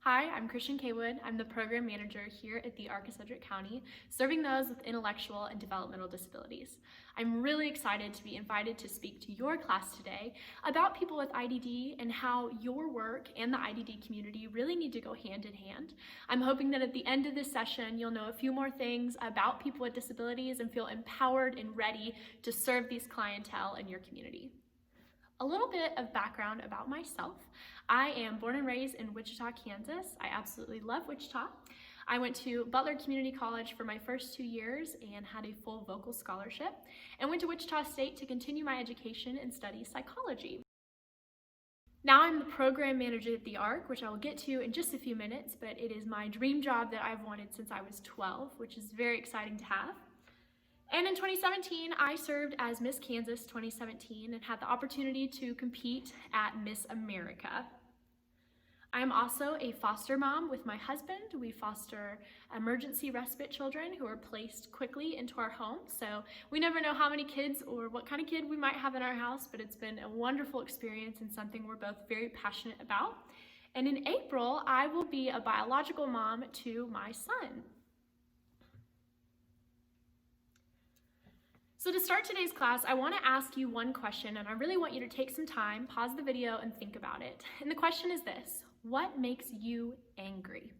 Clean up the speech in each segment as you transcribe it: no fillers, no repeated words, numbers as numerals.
Hi, I'm Christian Kaywood. I'm the program manager here at the ARC of Sedgwick County, serving those with intellectual and developmental disabilities. I'm really excited to be invited to speak to your class today about people with IDD and how your work and the IDD community really need to go hand in hand. I'm hoping that at the end of this session, you'll know a few more things about people with disabilities and feel empowered and ready to serve these clientele in your community. A little bit of background about myself. I am born and raised in Wichita, Kansas. I absolutely love Wichita. I went to Butler Community College for my first 2 years and had a full vocal scholarship, and went to Wichita State to continue my education and study psychology. Now I'm the program manager at the ARC, which I will get to in just a few minutes, but it is my dream job that I've wanted since I was 12, which is very exciting to have. And in 2017, I served as Miss Kansas 2017 and had the opportunity to compete at Miss America. I am also a foster mom with my husband. We foster emergency respite children who are placed quickly into our home. So we never know how many kids or what kind of kid we might have in our house, but it's been a wonderful experience and something we're both very passionate about. And in April, I will be a biological mom to my son. So to start today's class, I want to ask you one question, and I really want you to take some time, pause the video, and think about it. And the question is this: what makes you angry?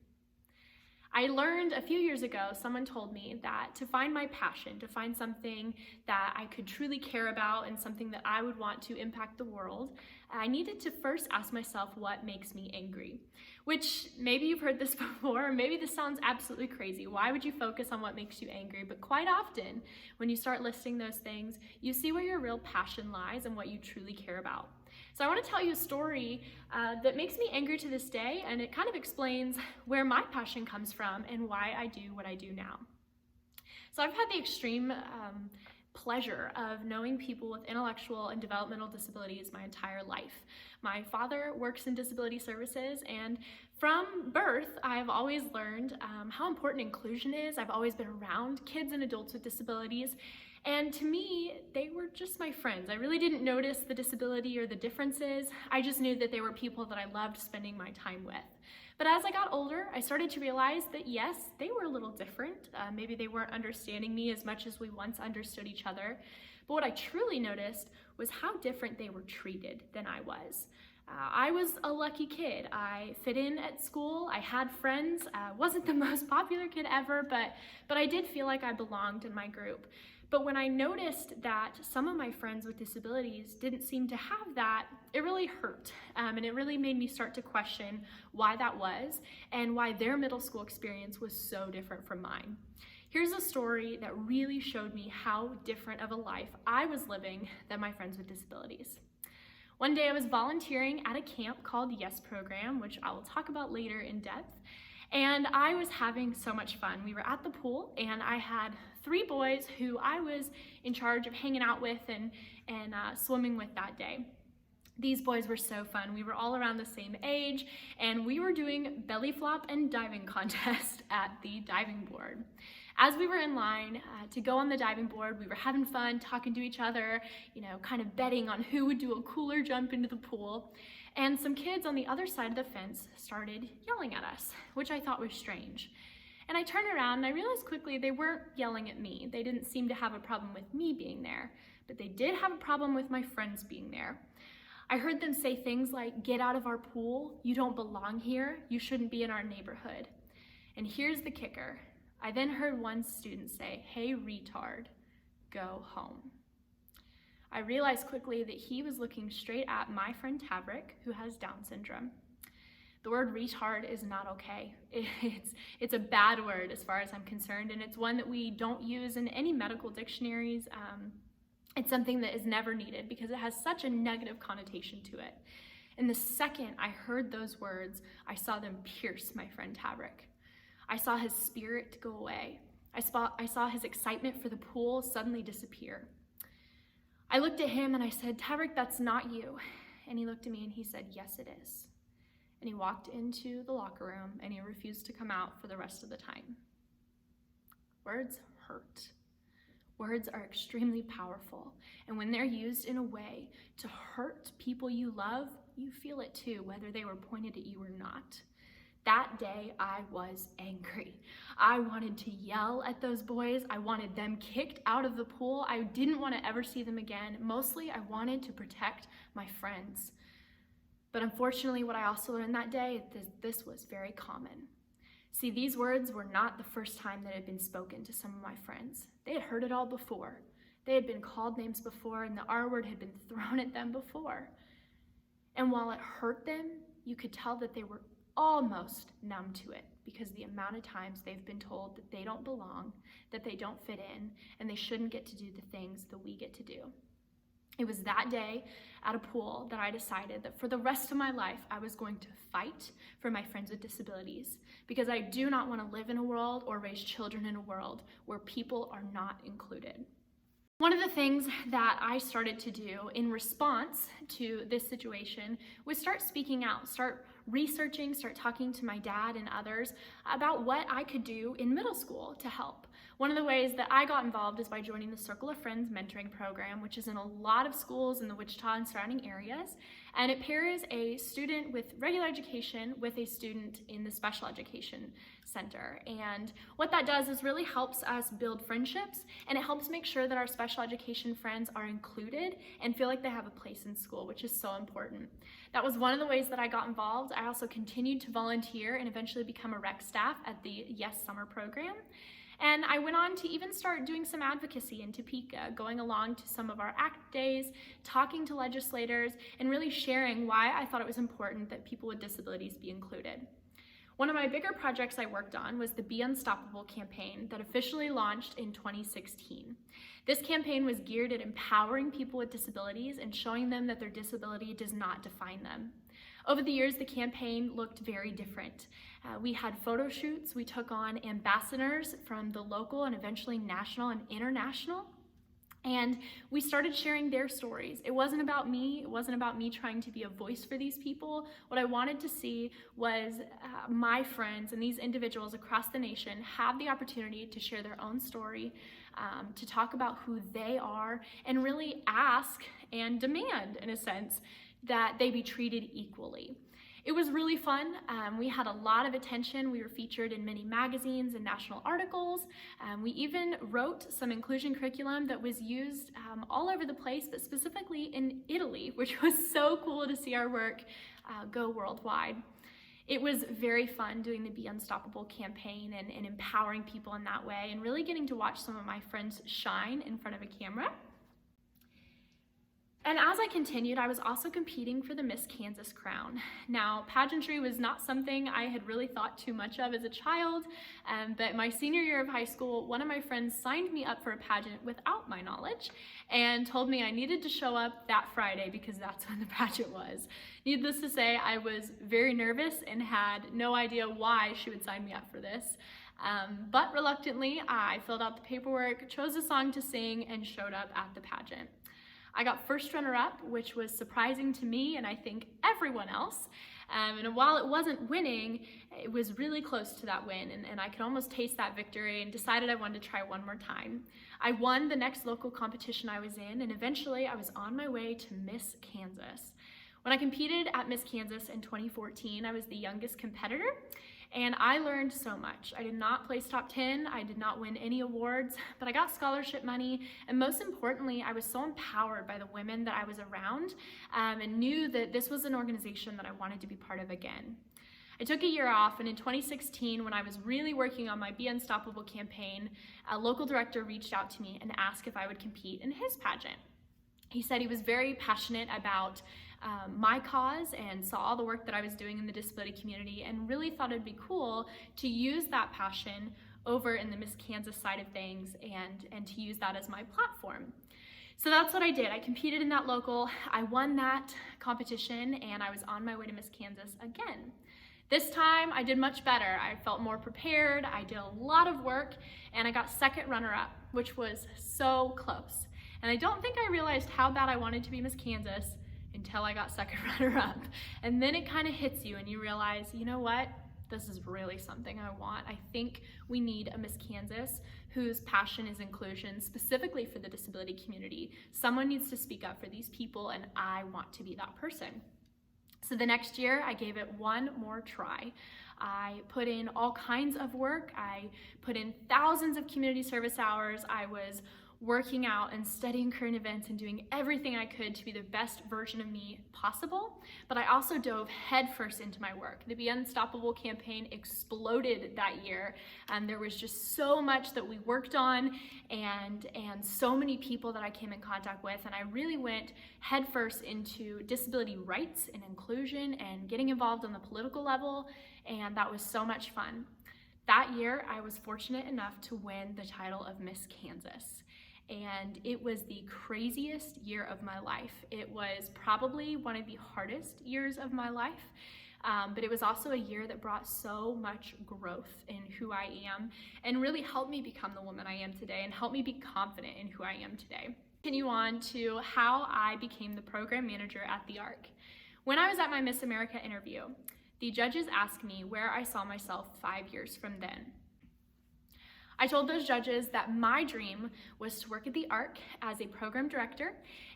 I learned a few years ago, someone told me that to find my passion, to find something that I could truly care about and something that I would want to impact the world, I needed to first ask myself what makes me angry. Which, maybe you've heard this before, or maybe this sounds absolutely crazy. Why would you focus on what makes you angry? But quite often, when you start listing those things, you see where your real passion lies and what you truly care about. So I want to tell you a story that makes me angry to this day, and it kind of explains where my passion comes from and why I do what I do now. So I've had the extreme pleasure of knowing people with intellectual and developmental disabilities my entire life. My father works in disability services, and from birth, I've always learned how important inclusion is. I've always been around kids and adults with disabilities, and to me, they were just my friends. I really didn't notice the disability or the differences. I just knew that they were people that I loved spending my time with. But as I got older, I started to realize that yes, they were a little different. Maybe they weren't understanding me as much as we once understood each other. But what I truly noticed was how different they were treated than I was. I was a lucky kid. I fit in at school, I had friends, wasn't the most popular kid ever, but I did feel like I belonged in my group. But when I noticed that some of my friends with disabilities didn't seem to have that, it really hurt. And it really made me start to question why that was and why their middle school experience was so different from mine. Here's a story that really showed me how different of a life I was living than my friends with disabilities. One day I was volunteering at a camp called Yes Program, which I will talk about later in depth. And I was having so much fun. We were at the pool, and I had 3 boys who I was in charge of hanging out with and swimming with that day. These boys were so fun. We were all around the same age, and we were doing belly flop and diving contest at the diving board. As we were in line to go on the diving board, we were having fun, talking to each other, kind of betting on who would do a cooler jump into the pool. And some kids on the other side of the fence started yelling at us, which I thought was strange. And I turned around and I realized quickly they weren't yelling at me. They didn't seem to have a problem with me being there, but they did have a problem with my friends being there. I heard them say things like, "Get out of our pool, you don't belong here, you shouldn't be in our neighborhood." And here's the kicker. I then heard one student say, "Hey, retard, go home." I realized quickly that he was looking straight at my friend Taverick, who has Down syndrome. The word retard is not okay. It's a bad word as far as I'm concerned, and it's one that we don't use in any medical dictionaries. It's something that is never needed because it has such a negative connotation to it. And the second I heard those words, I saw them pierce my friend Taverick. I saw his spirit go away. I saw his excitement for the pool suddenly disappear. I looked at him and I said, "Taverick, that's not you." And he looked at me and he said, "Yes, it is." And he walked into the locker room and he refused to come out for the rest of the time. Words hurt. Words are extremely powerful. And when they're used in a way to hurt people you love, you feel it too, whether they were pointed at you or not. That day, I was angry. I wanted to yell at those boys. I wanted them kicked out of the pool. I didn't want to ever see them again. Mostly, I wanted to protect my friends. But unfortunately, what I also learned that day is this was very common. See, these words were not the first time that had been spoken to some of my friends. They had heard it all before. They had been called names before, and the R word had been thrown at them before. And while it hurt them, you could tell that they were almost numb to it, because the amount of times they've been told that they don't belong, that they don't fit in, and they shouldn't get to do the things that we get to do. It was that day at a pool that I decided that for the rest of my life, I was going to fight for my friends with disabilities, because I do not want to live in a world or raise children in a world where people are not included. One of the things that I started to do in response to this situation was start speaking out, start researching, start talking to my dad and others about what I could do in middle school to help. One of the ways that I got involved is by joining the Circle of Friends mentoring program, which is in a lot of schools in the Wichita and surrounding areas. And it pairs a student with regular education with a student in the special education center. And what that does is really helps us build friendships, and it helps make sure that our special education friends are included and feel like they have a place in school, which is so important. That was one of the ways that I got involved. I also continued to volunteer and eventually become a rec staff at the Yes Summer program. And I went on to even start doing some advocacy in Topeka, going along to some of our ACT days, talking to legislators, and really sharing why I thought it was important that people with disabilities be included. One of my bigger projects I worked on was the Be Unstoppable campaign that officially launched in 2016. This campaign was geared at empowering people with disabilities and showing them that their disability does not define them. Over the years, the campaign looked very different. We had photo shoots, we took on ambassadors from the local and eventually national and international, and we started sharing their stories. It wasn't about me. It wasn't about me trying to be a voice for these people. What I wanted to see was my friends and these individuals across the nation have the opportunity to share their own story, to talk about who they are, and really ask and demand, in a sense, that they be treated equally. It was really fun. We had a lot of attention. We were featured in many magazines and national articles. We even wrote some inclusion curriculum that was used all over the place, but specifically in Italy, which was so cool to see our work go worldwide. It was very fun doing the Be Unstoppable campaign and empowering people in that way, and really getting to watch some of my friends shine in front of a camera. And as I continued, I was also competing for the Miss Kansas crown. Now, pageantry was not something I had really thought too much of as a child, but my senior year of high school, one of my friends signed me up for a pageant without my knowledge and told me I needed to show up that Friday because that's when the pageant was. Needless to say, I was very nervous and had no idea why she would sign me up for this. But reluctantly, I filled out the paperwork, chose a song to sing, and showed up at the pageant. I got first runner-up, which was surprising to me and I think everyone else. And while it wasn't winning, it was really close to that win, and I could almost taste that victory, and decided I wanted to try one more time. I won the next local competition I was in, and eventually I was on my way to Miss Kansas. When I competed at Miss Kansas in 2014, I was the youngest competitor, and I learned so much. I did not place top 10, I did not win any awards, but I got scholarship money, and most importantly, I was so empowered by the women that I was around, and knew that this was an organization that I wanted to be part of again. I took a year off, and in 2016, when I was really working on my Be Unstoppable campaign, a local director reached out to me and asked if I would compete in his pageant. He said he was very passionate about my cause and saw all the work that I was doing in the disability community, and really thought it'd be cool to use that passion over in the Miss Kansas side of things and to use that as my platform. So that's what I did. I competed in that local, I won that competition, and I was on my way to Miss Kansas again. This time I did much better. I felt more prepared, I did a lot of work, and I got second runner-up, which was so close. And I don't think I realized how bad I wanted to be Miss Kansas until I got second runner-up. And then it kind of hits you and you realize, you know what? This is really something I want. I think we need a Miss Kansas whose passion is inclusion, specifically for the disability community. Someone needs to speak up for these people, and I want to be that person. So the next year, I gave it one more try. I put in all kinds of work. I put in thousands of community service hours. I was working out and studying current events and doing everything I could to be the best version of me possible. But I also dove headfirst into my work. The Be Unstoppable campaign exploded that year. There was just so much that we worked on and so many people that I came in contact with. And I really went headfirst into disability rights and inclusion and getting involved on the political level. And that was so much fun. That year, I was fortunate enough to win the title of Miss Kansas. And it was the craziest year of my life. It was probably one of the hardest years of my life, but it was also a year that brought so much growth in who I am and really helped me become the woman I am today and helped me be confident in who I am today. Continue on to how I became the program manager at the ARC. When I was at my Miss America interview, the judges asked me where I saw myself 5 years from then. I told those judges that my dream was to work at the ARC as a program director,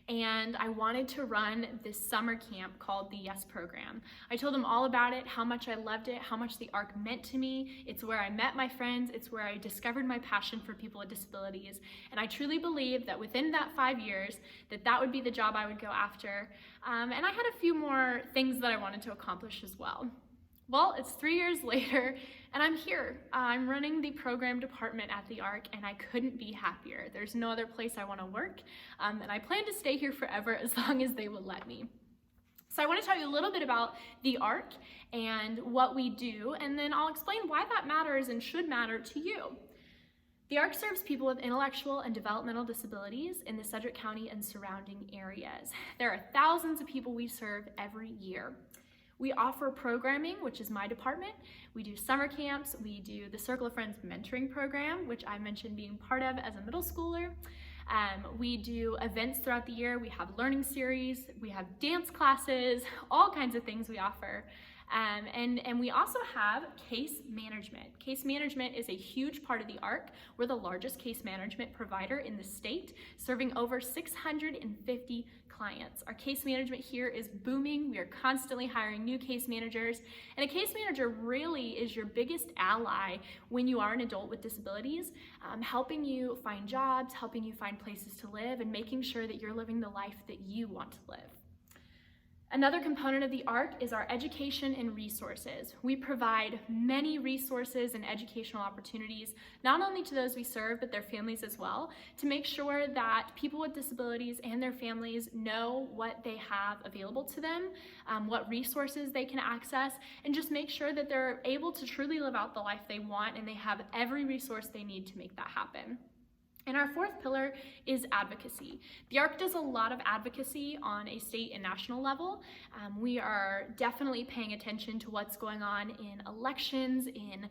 and I wanted to run this summer camp called the Yes Program. I told them all about it, how much I loved it, how much the ARC meant to me. It's where I met my friends, it's where I discovered my passion for people with disabilities, and I truly believed that within that 5 years, that would be the job I would go after. And I had a few more things that I wanted to accomplish as well. Well, it's 3 years later, and I'm here. I'm running the program department at the ARC, and I couldn't be happier. There's no other place I want to work, and I plan to stay here forever as long as they will let me. So I want to tell you a little bit about the ARC and what we do, and then I'll explain why that matters and should matter to you. The ARC serves people with intellectual and developmental disabilities in the Sedgwick County and surrounding areas. There are thousands of people we serve every year. We offer programming, which is my department. We do summer camps. We do the Circle of Friends mentoring program, which I mentioned being part of as a middle schooler. We do events throughout the year. We have learning series. We have dance classes, all kinds of things we offer. And we also have case management. Case management is a huge part of the ARC. We're the largest case management provider in the state, serving over 650 clients. Our case management here is booming. We are constantly hiring new case managers. And a case manager really is your biggest ally when you are an adult with disabilities, helping you find jobs, helping you find places to live, and making sure that you're living the life that you want to live. Another component of the ARC is our education and resources. We provide many resources and educational opportunities, not only to those we serve, but their families as well, to make sure that people with disabilities and their families know what they have available to them, what resources they can access, and just make sure that they're able to truly live out the life they want and they have every resource they need to make that happen. And our fourth pillar is advocacy. The ARC does a lot of advocacy on a state and national level. We are definitely paying attention to what's going on in elections, in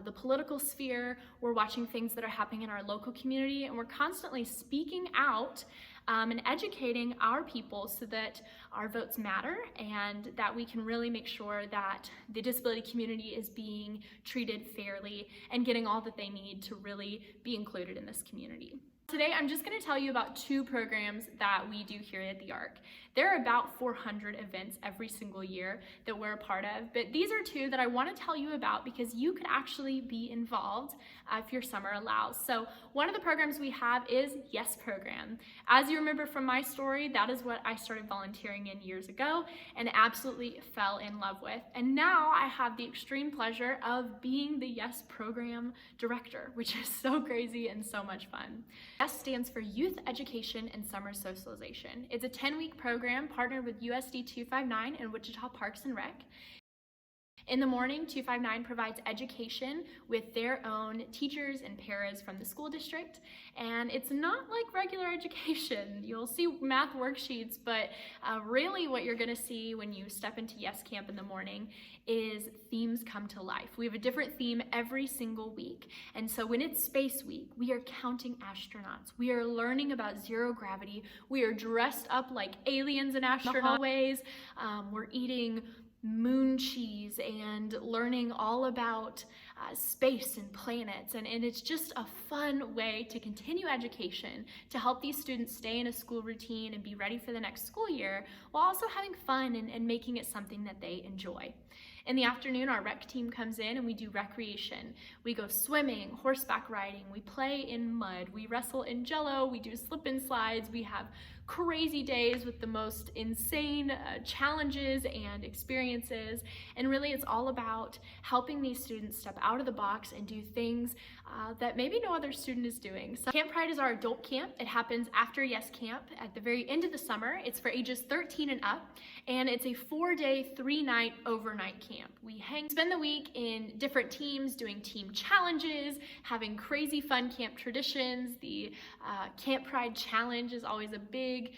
the political sphere. We're watching things that are happening in our local community, and we're constantly speaking out and educating our people so that our votes matter and that we can really make sure that the disability community is being treated fairly and getting all that they need to really be included in this community. Today, I'm just going to tell you about 2 programs that we do here at the ARC. There are about 400 events every single year that we're a part of, but these are 2 that I want to tell you about because you could actually be involved if your summer allows. So one of the programs we have is Yes Program. As you remember from my story, that is what I started volunteering in years ago and absolutely fell in love with. And now I have the extreme pleasure of being the Yes Program director, which is so crazy and so much fun. YES stands for Youth Education and Summer Socialization. It's a 10-week program partnered with USD 259 and Wichita Parks and Rec. In the morning, 259 provides education with their own teachers and paras from the school district, and it's not like regular education. You'll see math worksheets, but really what you're gonna see when you step into Yes Camp in the morning is themes come to life. We have a different theme every single week, and so when it's Space Week, we are counting astronauts. We are learning about zero gravity. We are dressed up like aliens and astronauts. We're eating moon cheese and learning all about space and planets. And it's just a fun way to continue education, to help these students stay in a school routine and be ready for the next school year, while also having fun and making it something that they enjoy. In the afternoon, our rec team comes in and we do recreation. We go swimming, horseback riding, we play in mud, we wrestle in jello, we do slip and slides, we have crazy days with the most insane challenges and experiences. And really it's all about helping these students step out of the box and do things that maybe no other student is doing. So Camp Pride is our adult camp. It happens after Yes Camp at the very end of the summer. It's for ages 13 and up, and it's a 4-day, 3-night overnight camp. We spend the week in different teams doing team challenges, having crazy fun camp traditions. The Camp Pride Challenge is always a big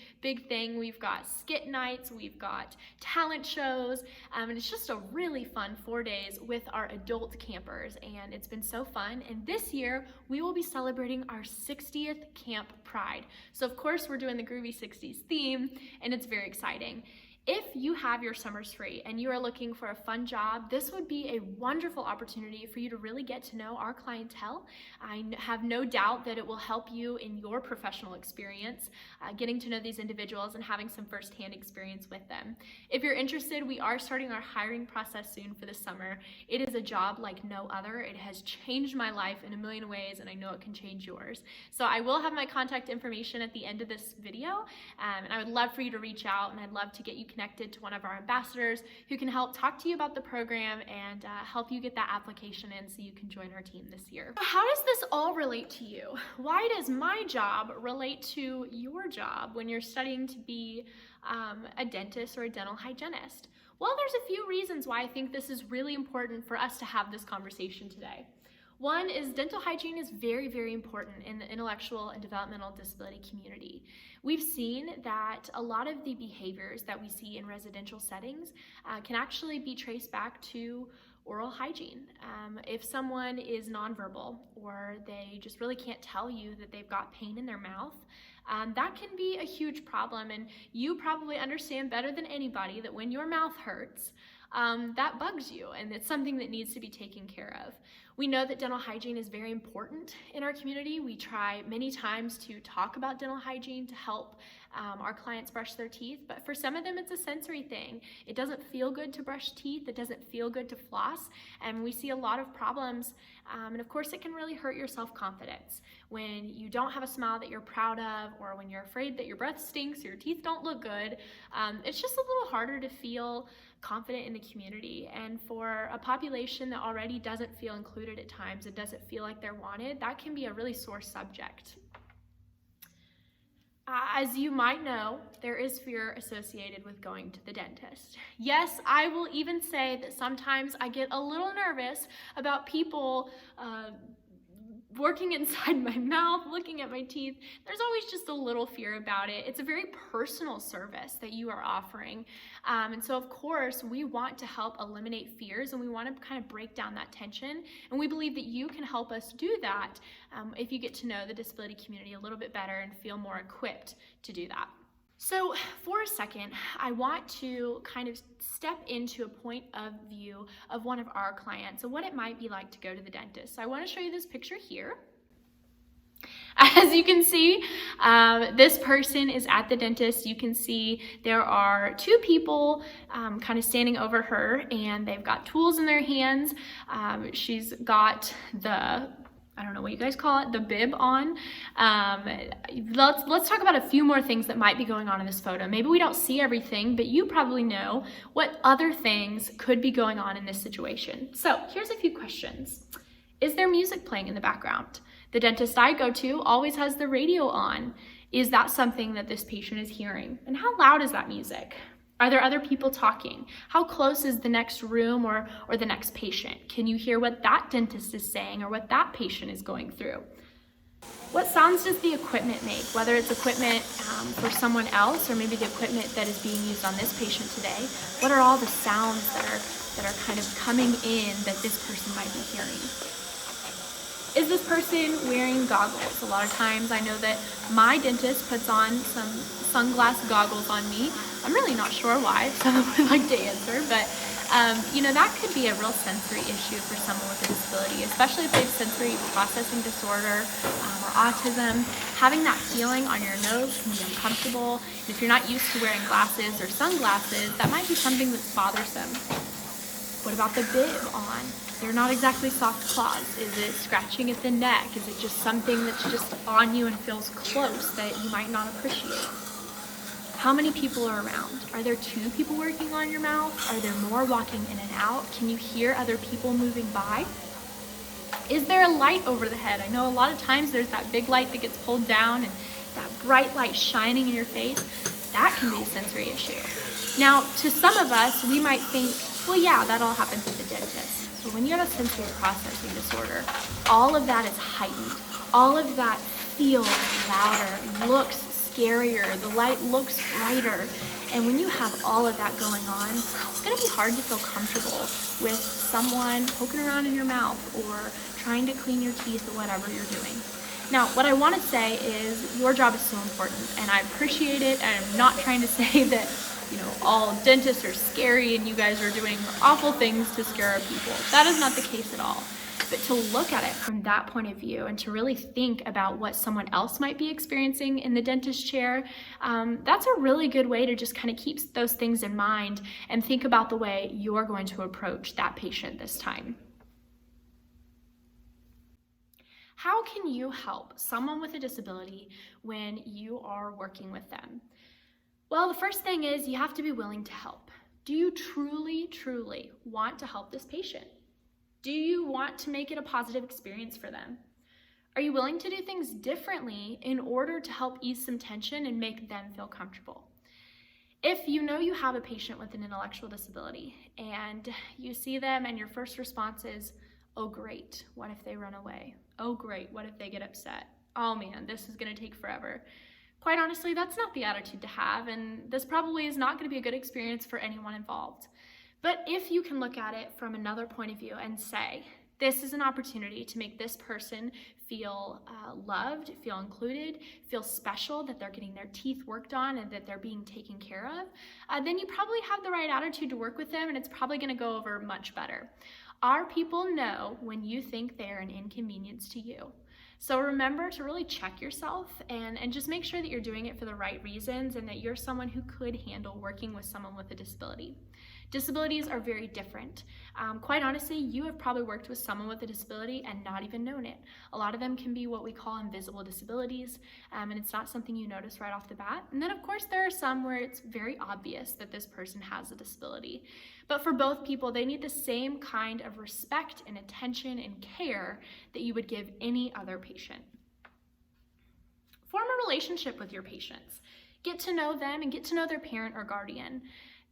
thing. We've got skit nights, we've got talent shows, and it's just a really fun 4 days with our adult campers, and it's been so fun. And this year, we will be celebrating our 60th Camp Pride. So of course, we're doing the Groovy 60s theme, and it's very exciting. If you have your summers free and you are looking for a fun job, this would be a wonderful opportunity for you to really get to know our clientele. I have no doubt that it will help you in your professional experience, getting to know these individuals and having some firsthand experience with them. If you're interested, we are starting our hiring process soon for the summer. It is a job like no other. It has changed my life in a million ways, and I know it can change yours. So I will have my contact information at the end of this video, and I would love for you to reach out, and I'd love to get you connected to one of our ambassadors who can help talk to you about the program and help you get that application in so you can join our team this year. How does this all relate to you? Why does my job relate to your job when you're studying to be a dentist or a dental hygienist? Well, there's a few reasons why I think this is really important for us to have this conversation today. One is dental hygiene is very, very important in the intellectual and developmental disability community. We've seen that a lot of the behaviors that we see in residential settings can actually be traced back to oral hygiene. If someone is nonverbal or they just really can't tell you that they've got pain in their mouth, that can be a huge problem. And you probably understand better than anybody that when your mouth hurts, that bugs you, and it's something that needs to be taken care of. We know that dental hygiene is very important in our community. We try many times to talk about dental hygiene to help our clients brush their teeth, but for some of them it's a sensory thing. It doesn't feel good to brush teeth, it doesn't feel good to floss, and we see a lot of problems, and of course it can really hurt your self-confidence when you don't have a smile that you're proud of, or when you're afraid that your breath stinks, your teeth don't look good. It's just a little harder to feel confident in the community, and for a population that already doesn't feel included at times, it doesn't feel like they're wanted, that can be a really sore subject. As you might know, there is fear associated with going to the dentist. Yes, I will even say that sometimes I get a little nervous about people working inside my mouth, looking at my teeth. There's always just a little fear about it. It's a very personal service that you are offering. And so of course, we want to help eliminate fears, and we want to kind of break down that tension. And we believe that you can help us do that if you get to know the disability community a little bit better and feel more equipped to do that. So for a second, I want to kind of step into a point of view of one of our clients and what it might be like to go to the dentist. So I want to show you this picture here. As you can see, this person is at the dentist. You can see there are two people kind of standing over her, and they've got tools in their hands. She's got the, I don't know what you guys call it, the bib on. Let's talk about a few more things that might be going on in this photo. Maybe we don't see everything, but you probably know what other things could be going on in this situation. So here's a few questions. Is there music playing in the background? The dentist I go to always has the radio on. Is that something that this patient is hearing? And how loud is that music? Are there other people talking? How close is the next room or the next patient? Can you hear what that dentist is saying or what that patient is going through? What sounds does the equipment make? Whether it's equipment for someone else or maybe the equipment that is being used on this patient today, what are all the sounds that are kind of coming in that this person might be hearing? Is this person wearing goggles? A lot of times I know that my dentist puts on some sunglass goggles on me. I'm really not sure why. Someone would like to answer, but That could be a real sensory issue for someone with a disability, especially if they have sensory processing disorder or autism. Having that feeling on your nose can be uncomfortable. And if you're not used to wearing glasses or sunglasses, that might be something that's bothersome. What about the bib on? They're not exactly soft claws. Is it scratching at the neck? Is it just something that's just on you and feels close that you might not appreciate? How many people are around? Are there 2 people working on your mouth? Are there more walking in and out? Can you hear other people moving by? Is there a light over the head? I know a lot of times there's that big light that gets pulled down and that bright light shining in your face. That can be a sensory issue. Now, to some of us, we might think, well, yeah, that all happens at the dentist. But when you have a sensory processing disorder, all of that is heightened. All of that feels louder, looks scarier, the light looks brighter. And when you have all of that going on, it's gonna be hard to feel comfortable with someone poking around in your mouth or trying to clean your teeth or whatever you're doing. Now, what I wanna say is your job is so important and I appreciate it, and I'm not trying to say that all dentists are scary and you guys are doing awful things to scare our people. That is not the case at all. But to look at it from that point of view and to really think about what someone else might be experiencing in the dentist chair, that's a really good way to just kind of keep those things in mind and think about the way you're going to approach that patient this time. How can you help someone with a disability when you are working with them? Well, the first thing is you have to be willing to help. Do you truly, truly want to help this patient? Do you want to make it a positive experience for them? Are you willing to do things differently in order to help ease some tension and make them feel comfortable? If you know you have a patient with an intellectual disability and you see them and your first response is, oh great, what if they run away? Oh great, what if they get upset? Oh man, this is gonna take forever. Quite honestly, that's not the attitude to have, and this probably is not gonna be a good experience for anyone involved. But if you can look at it from another point of view and say, this is an opportunity to make this person feel loved, feel included, feel special, that they're getting their teeth worked on and that they're being taken care of, then you probably have the right attitude to work with them, and it's probably gonna go over much better. Our people know when you think they're an inconvenience to you. So remember to really check yourself and just make sure that you're doing it for the right reasons and that you're someone who could handle working with someone with a disability. Disabilities are very different. Quite honestly, you have probably worked with someone with a disability and not even known it. A lot of them can be what we call invisible disabilities, and it's not something you notice right off the bat. And then of course there are some where it's very obvious that this person has a disability. But for both people, they need the same kind of respect and attention and care that you would give any other patient. Form a relationship with your patients. Get to know them and get to know their parent or guardian.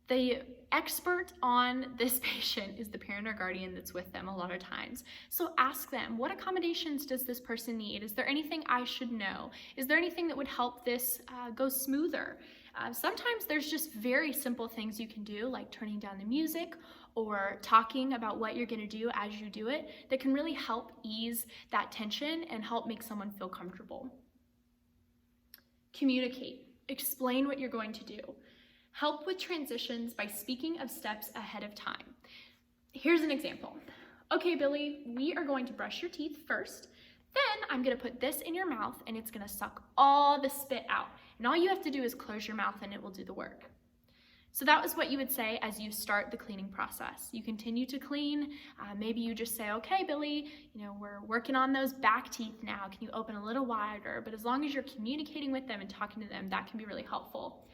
The expert on this patient is the parent or guardian that's with them a lot of times. So ask them, what accommodations does this person need? Is there anything I should know? Is there anything that would help this go smoother? Sometimes there's just very simple things you can do, like turning down the music or talking about what you're gonna do as you do it, that can really help ease that tension and help make someone feel comfortable. Communicate. Explain what you're going to do. Help with transitions by speaking of steps ahead of time. Here's an example. Okay, Billy, we are going to brush your teeth first. Then I'm gonna put this in your mouth and it's gonna suck all the spit out. And all you have to do is close your mouth and it will do the work. So that was what you would say as you start the cleaning process. You continue to clean. Maybe you just say, okay, Billy, we're working on those back teeth now. Can you open a little wider? But as long as you're communicating with them and talking to them, that can be really helpful.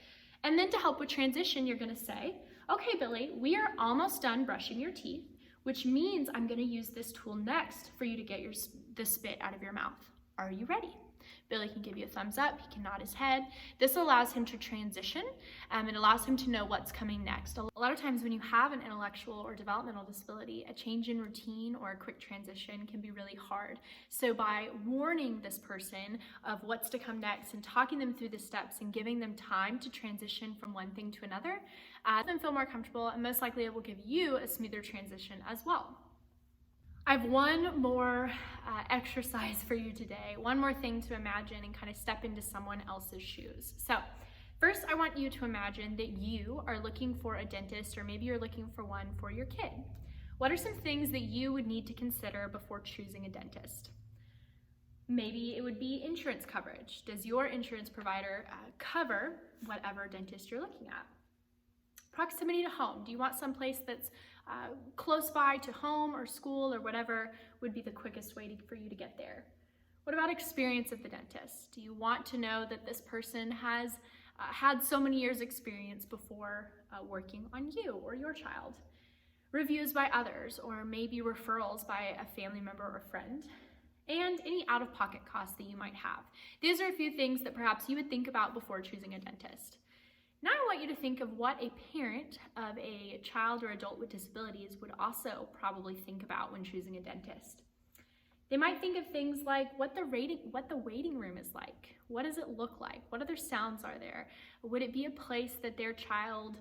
And then to help with transition, you're gonna say, okay, Billy, we are almost done brushing your teeth, which means I'm gonna use this tool next for you to get the spit out of your mouth. Are you ready? Billy can give you a thumbs up, he can nod his head. This allows him to transition, it allows him to know what's coming next. A lot of times when you have an intellectual or developmental disability, a change in routine or a quick transition can be really hard. So by warning this person of what's to come next and talking them through the steps and giving them time to transition from one thing to another, them feel more comfortable, and most likely it will give you a smoother transition as well. I have one more exercise for you today, one more thing to imagine and kind of step into someone else's shoes. So First, I want you to imagine that you are looking for a dentist, or maybe you're looking for one for your kid. What are some things that you would need to consider before choosing a dentist? Maybe it would be insurance coverage. Does your insurance provider cover whatever dentist you're looking at? Proximity to home. Do you want someplace that's close by to home or school or whatever would be the quickest way for you to get there? What about experience at the dentist? Do you want to know that this person has had so many years experience before working on you or your child? Reviews by others, or maybe referrals by a family member or friend, and any out-of-pocket costs that you might have. These are a few things that perhaps you would think about before choosing a dentist. Now I want you to think of what a parent of a child or adult with disabilities would also probably think about when choosing a dentist. They might think of things like what the waiting room is like. What does it look like? What other sounds are there? Would it be a place that their child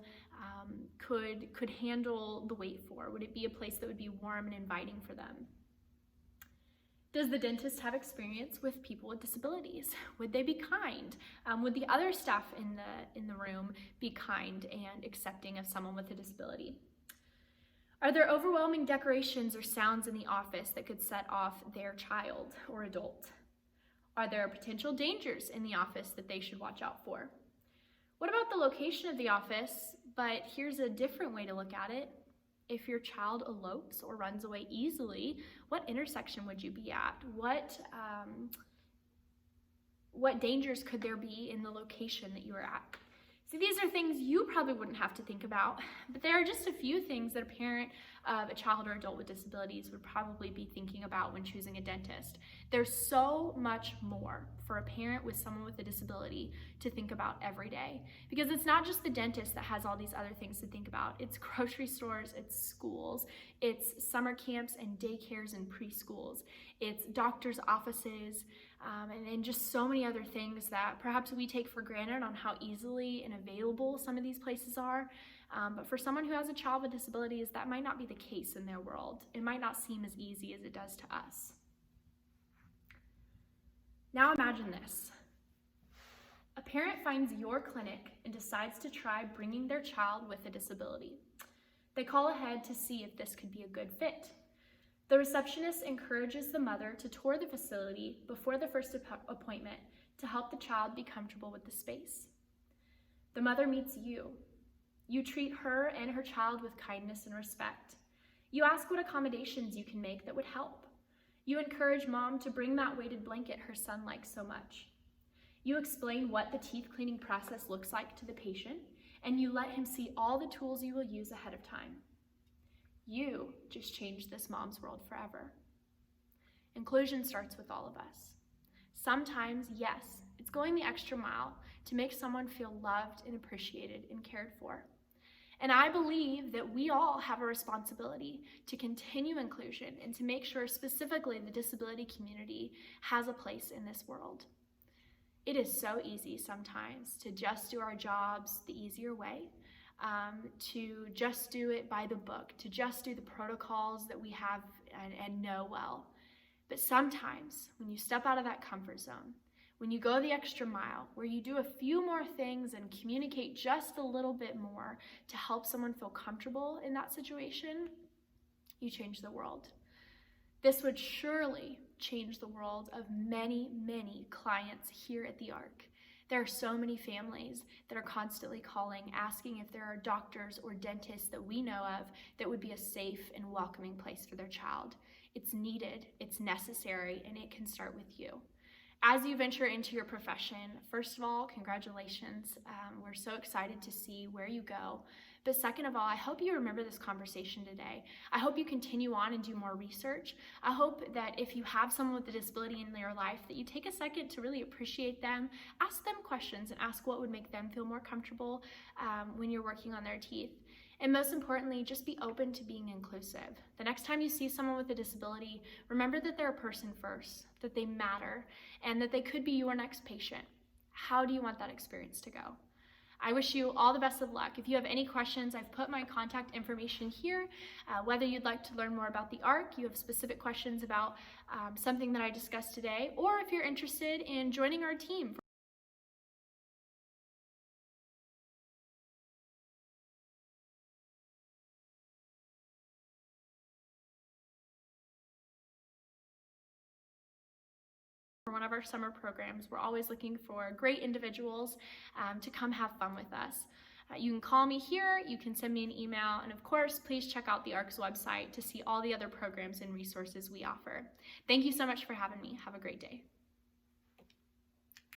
could handle the wait for? Would it be a place that would be warm and inviting for them? Does the dentist have experience with people with disabilities? Would they be kind? Would the other staff in the room be kind and accepting of someone with a disability? Are there overwhelming decorations or sounds in the office that could set off their child or adult? Are there potential dangers in the office that they should watch out for? What about the location of the office? But here's a different way to look at it. If your child elopes or runs away easily, what intersection would you be at? What dangers could there be in the location that you are at? See, these are things you probably wouldn't have to think about, but there are just a few things that a parent of a child or adult with disabilities would probably be thinking about when choosing a dentist. There's so much more for a parent with someone with a disability to think about every day, because it's not just the dentist that has all these other things to think about. It's grocery stores, it's schools, it's summer camps and daycares and preschools, it's doctors' offices, and just so many other things that perhaps we take for granted on how easily and available some of these places are. But for someone who has a child with disabilities, that might not be the case in their world. It might not seem as easy as it does to us. Now imagine this. A parent finds your clinic and decides to try bringing their child with a disability. They call ahead to see if this could be a good fit. The receptionist encourages the mother to tour the facility before the first appointment to help the child be comfortable with the space. The mother meets you. You treat her and her child with kindness and respect. You ask what accommodations you can make that would help. You encourage mom to bring that weighted blanket her son likes so much. You explain what the teeth cleaning process looks like to the patient, and you let him see all the tools you will use ahead of time. You just changed this mom's world forever. Inclusion starts with all of us. Sometimes, yes, it's going the extra mile to make someone feel loved and appreciated and cared for. And I believe that we all have a responsibility to continue inclusion and to make sure specifically the disability community has a place in this world. It is so easy sometimes to just do our jobs the easier way, to just do it by the book, to just do the protocols that we have and know well. But sometimes when you step out of that comfort zone, when you go the extra mile, where you do a few more things and communicate just a little bit more to help someone feel comfortable in that situation, you change the world. This would surely change the world of many, many clients here at the ARC. There are so many families that are constantly calling, asking if there are doctors or dentists that we know of that would be a safe and welcoming place for their child. It's needed, it's necessary, and it can start with you. As you venture into your profession, first of all, congratulations. We're so excited to see where you go. But second of all, I hope you remember this conversation today. I hope you continue on and do more research. I hope that if you have someone with a disability in your life, that you take a second to really appreciate them, ask them questions, and ask what would make them feel more comfortable when you're working on their teeth. And most importantly, just be open to being inclusive. The next time you see someone with a disability, remember that they're a person first, that they matter, and that they could be your next patient. How do you want that experience to go? I wish you all the best of luck. If you have any questions, I've put my contact information here. Whether you'd like to learn more about the ARC, you have specific questions about something that I discussed today, or if you're interested in joining our team one of our summer programs. We're always looking for great individuals to come have fun with us. You can call me here, you can send me an email, and of course, please check out the ARC's website to see all the other programs and resources we offer. Thank you so much for having me. Have a great day.